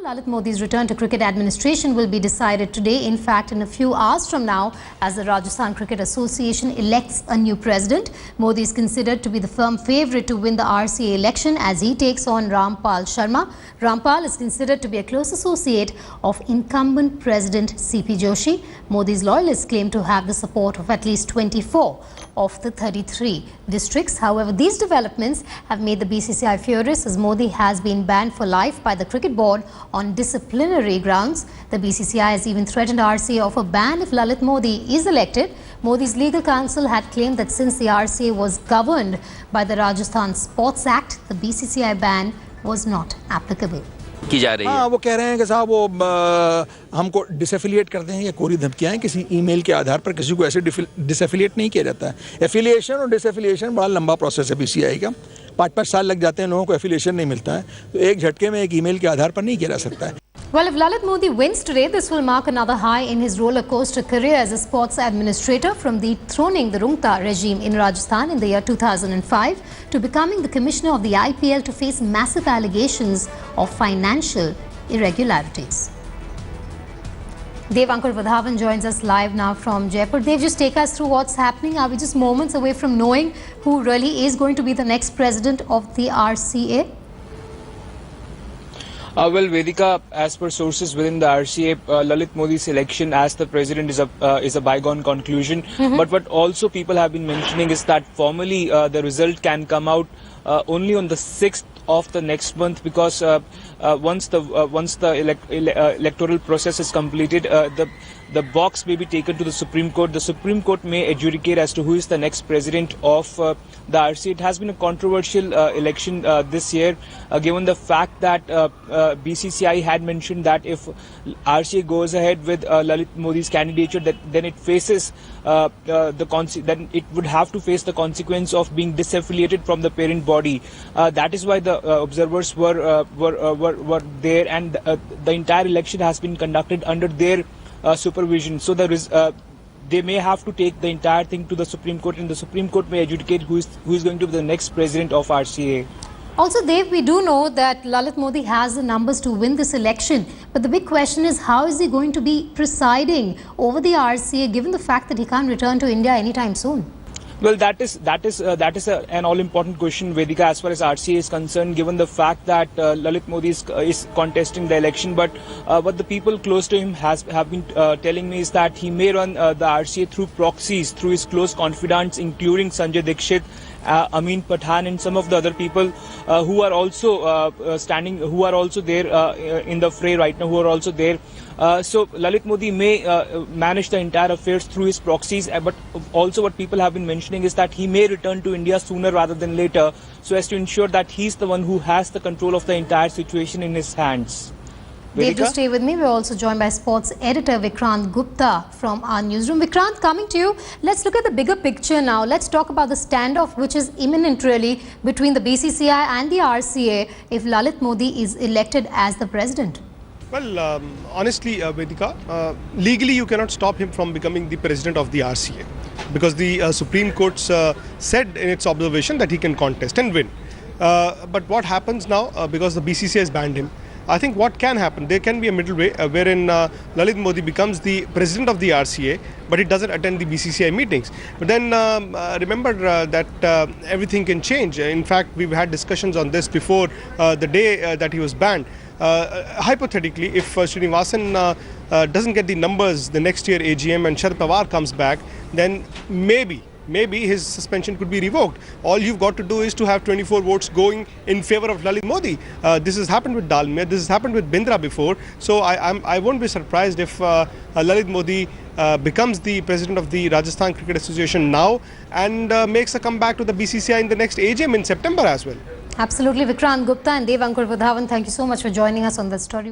Lalit Modi's return to cricket administration will be decided today. In fact, in a few hours from now, as the Rajasthan Cricket Association elects a new president. Modi is considered to be the firm favourite to win the RCA election as he takes on Rampal Sharma. Rampal is considered to be a close associate of incumbent President C.P. Joshi. Modi's loyalists claim to have the support of at least 24 of the 33 districts. However, these developments have made the BCCI furious as Modi has been banned for life by the Cricket Board on disciplinary grounds. The BCCI has even threatened RCA of a ban if Lalit Modi is elected. Modi's legal counsel had claimed that since the RCA was governed by the Rajasthan Sports Act, the BCCI ban was not applicable. की जा रही है। हाँ, वो कह रहे हैं कि साहब वो हमको डिसएफिलिएट करते हैं या कोरी धमकियाँ हैं किसी ईमेल के आधार पर किसी को ऐसे डिसएफिलिएट नहीं किया जाता है। एफिलिएशन और डिसएफिलिएशन बड़ा लंबा प्रोसेस है बीसीसीआई का। 5-5 साल लग जाते हैं, लोगों को एफिलिएशन नहीं मिलता है, तो एक झटके में एक ईमेल के आधार पर नहीं किया जा सकता है। Well, if Lalit Modi wins today, this will mark another high in his roller coaster career as a sports administrator, from dethroning the Rungta regime in Rajasthan in the year 2005 to becoming the commissioner of the IPL to face massive allegations of financial irregularities. Devankur Vadhavan joins us live now from Jaipur. Dev, just take us through what's happening. Are we just moments away from knowing who really is going to be the next president of the RCA? Well, Vedika, as per sources within the RCA, Lalit Modi's election as the president is a bygone conclusion. But what also people have been mentioning is that formally the result can come out only on the 6th of the next month, because once the electoral process is completed, the box may be taken to the Supreme Court. The Supreme Court may adjudicate as to who is the next president of the RCA. It has been a controversial election this year, given the fact that BCCI had mentioned that if RCA goes ahead with Lalit Modi's candidature, then it faces then it would have to face the consequence of being disaffiliated from the parent body. That is why the observers were there, and the entire election has been conducted under their supervision. So there is they may have to take the entire thing to the Supreme Court, and the Supreme Court may adjudicate who is going to be the next president of RCA. Also, Dev, we do know that Lalit Modi has the numbers to win this election, but the big question is, how is he going to be presiding over the RCA given the fact that he can't return to India anytime soon? Well, that is an all-important question, Vedika, as far as RCA is concerned, given the fact that Lalit Modi is contesting the election. But what the people close to him have been telling me is that he may run the RCA through proxies, through his close confidants, including Sanjay Dikshit, Amin Pathan, and some of the other people who are also who are also there in the fray right now, who are also there. So Lalit Modi may manage the entire affairs through his proxies, but also what people have been mentioning is that he may return to India sooner rather than later, so as to ensure that he's the one who has the control of the entire situation in his hands. Dev, just stay with me. We're also joined by sports editor Vikrant Gupta from our newsroom. Vikrant, coming to you. Let's look at the bigger picture now. Let's talk about the standoff which is imminent really between the BCCI and the RCA if Lalit Modi is elected as the president. Well, honestly, Vedika, legally you cannot stop him from becoming the president of the RCA, because the Supreme Court said in its observation that he can contest and win. But what happens now, because the BCCI has banned him, I think what can happen, there can be a middle way wherein Lalit Modi becomes the president of the RCA, but he doesn't attend the BCCI meetings. But then remember that everything can change. In fact, we've had discussions on this before the day that he was banned. Hypothetically, if Srinivasan doesn't get the numbers the next year AGM and Sharad Pawar comes back, then maybe his suspension could be revoked. All you've got to do is to have 24 votes going in favor of Lalit Modi. This has happened with Dalmia, this has happened with Bindra before. So I won't be surprised if Lalit Modi becomes the president of the Rajasthan Cricket Association now and makes a comeback to the BCCI in the next AGM in September as well. Absolutely. Vikrant Gupta and Devankur Vadhavan, thank you so much for joining us on that story.